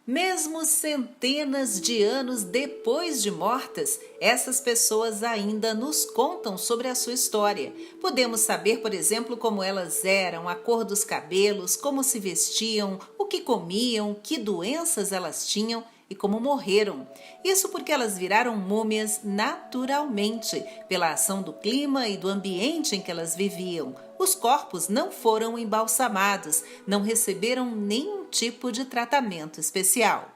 Mesmo centenas de anos depois de mortas, essas pessoas ainda nos contam sobre a sua história. Podemos saber, por exemplo, como elas eram, a cor dos cabelos, como se vestiam, o que comiam, que doenças elas tinham e como morreram. Isso porque elas viraram múmias naturalmente, pela ação do clima e do ambiente em que elas viviam. Os corpos não foram embalsamados, não receberam nenhum tipo de tratamento especial.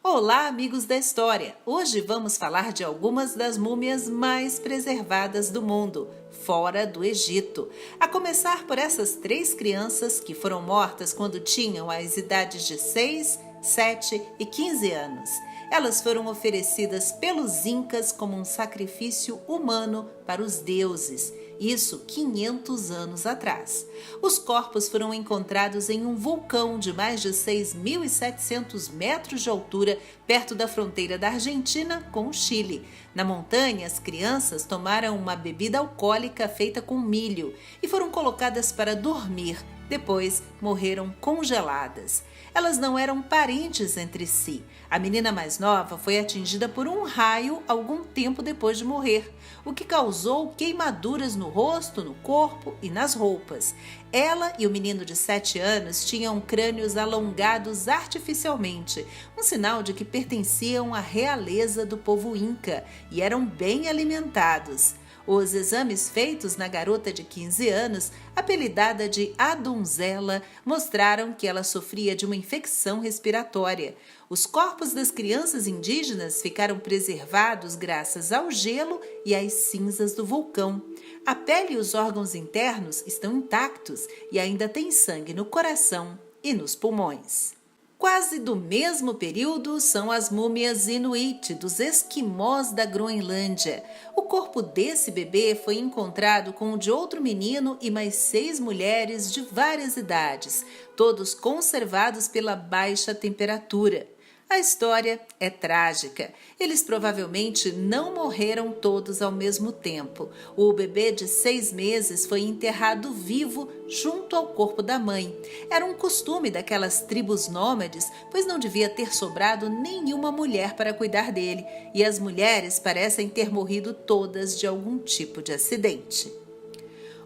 Olá, amigos da história! Hoje vamos falar de algumas das múmias mais preservadas do mundo, fora do Egito. A começar por essas 3 crianças que foram mortas quando tinham as idades de 6, 7 e 15 anos. Elas foram oferecidas pelos Incas como um sacrifício humano para os deuses, isso 500 anos atrás. Os corpos foram encontrados em um vulcão de mais de 6.700 metros de altura, perto da fronteira da Argentina com o Chile. Na montanha, as crianças tomaram uma bebida alcoólica feita com milho e foram colocadas para dormir. Depois, morreram congeladas. Elas não eram parentes entre si. A menina mais nova foi atingida por um raio algum tempo depois de morrer, o que causou queimaduras no rosto, no corpo e nas roupas. Ela e o menino de 7 anos tinham crânios alongados artificialmente, um sinal de que pertenciam à realeza do povo Inca e eram bem alimentados. Os exames feitos na garota de 15 anos, apelidada de A Donzela, mostraram que ela sofria de uma infecção respiratória. Os corpos das crianças indígenas ficaram preservados graças ao gelo e às cinzas do vulcão. A pele e os órgãos internos estão intactos e ainda tem sangue no coração e nos pulmões. Quase do mesmo período são as múmias Inuit, dos esquimós da Groenlândia. O corpo desse bebê foi encontrado com o de outro menino e mais 6 mulheres de várias idades, todos conservados pela baixa temperatura. A história é trágica. Eles provavelmente não morreram todos ao mesmo tempo. O bebê de 6 meses foi enterrado vivo junto ao corpo da mãe. Era um costume daquelas tribos nômades, pois não devia ter sobrado nenhuma mulher para cuidar dele, e as mulheres parecem ter morrido todas de algum tipo de acidente.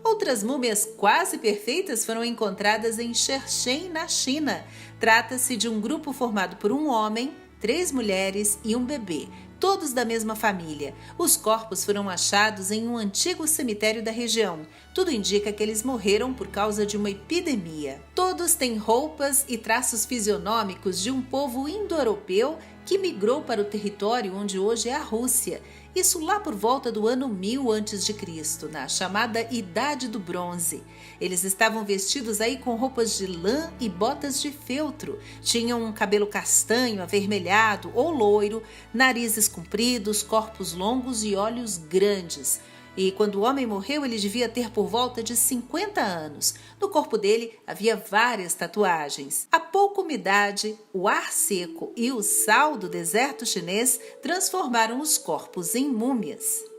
Outras múmias quase perfeitas foram encontradas em Shenzhen, na China. Trata-se de um grupo formado por um homem, 3 mulheres e um bebê, todos da mesma família. Os corpos foram achados em um antigo cemitério da região. Tudo indica que eles morreram por causa de uma epidemia. Todos têm roupas e traços fisionômicos de um povo indo-europeu que migrou para o território onde hoje é a Rússia. Isso lá por volta do ano 1000 a.C., na chamada Idade do Bronze. Eles estavam vestidos aí com roupas de lã e botas de feltro. Tinham um cabelo castanho, avermelhado ou loiro, narizes compridos, corpos longos e olhos grandes. E quando o homem morreu, ele devia ter por volta de 50 anos. No corpo dele havia várias tatuagens. A pouca umidade, o ar seco e o sal do deserto chinês transformaram os corpos em múmias.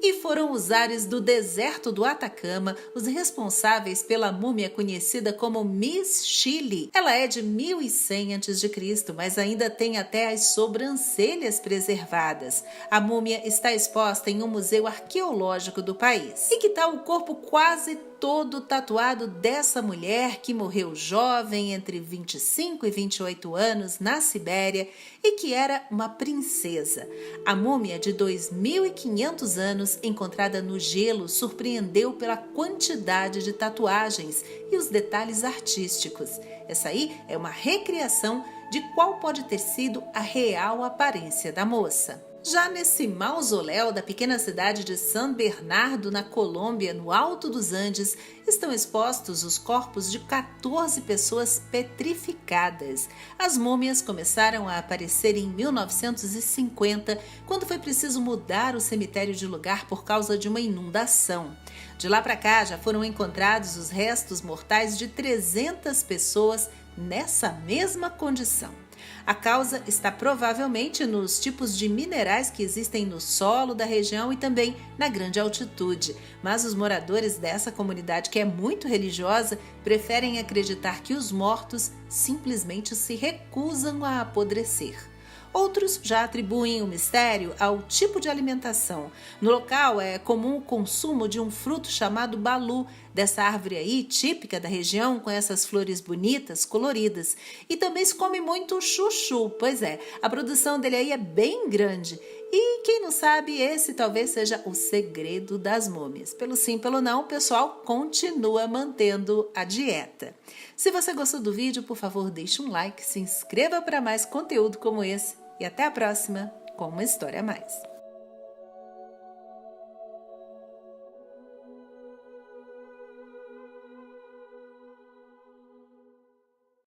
E foram os ares do deserto do Atacama os responsáveis pela múmia conhecida como Miss Chile. Ela é de 1100 a.C., mas ainda tem até as sobrancelhas preservadas. A múmia está exposta em um museu arqueológico do país. E que tal o corpo quase todo tatuado dessa mulher que morreu jovem, entre 25 e 28 anos, na Sibéria, e que era uma princesa. A múmia de 2.500 anos, encontrada no gelo, surpreendeu pela quantidade de tatuagens e os detalhes artísticos. Essa aí é uma recriação de qual pode ter sido a real aparência da moça. Já nesse mausoléu da pequena cidade de San Bernardo, na Colômbia, no alto dos Andes, estão expostos os corpos de 14 pessoas petrificadas. As múmias começaram a aparecer em 1950, quando foi preciso mudar o cemitério de lugar por causa de uma inundação. De lá para cá, já foram encontrados os restos mortais de 300 pessoas nessa mesma condição. A causa está provavelmente nos tipos de minerais que existem no solo da região e também na grande altitude. Mas os moradores dessa comunidade, que é muito religiosa, preferem acreditar que os mortos simplesmente se recusam a apodrecer. Outros já atribuem o mistério ao tipo de alimentação. No local é comum o consumo de um fruto chamado balu, dessa árvore aí, típica da região, com essas flores bonitas, coloridas. E também se come muito chuchu, pois é, a produção dele aí é bem grande. E quem não sabe, esse talvez seja o segredo das múmias. Pelo sim, pelo não, o pessoal continua mantendo a dieta. Se você gostou do vídeo, por favor, deixe um like, se inscreva para mais conteúdo como esse. E até a próxima com uma história a mais.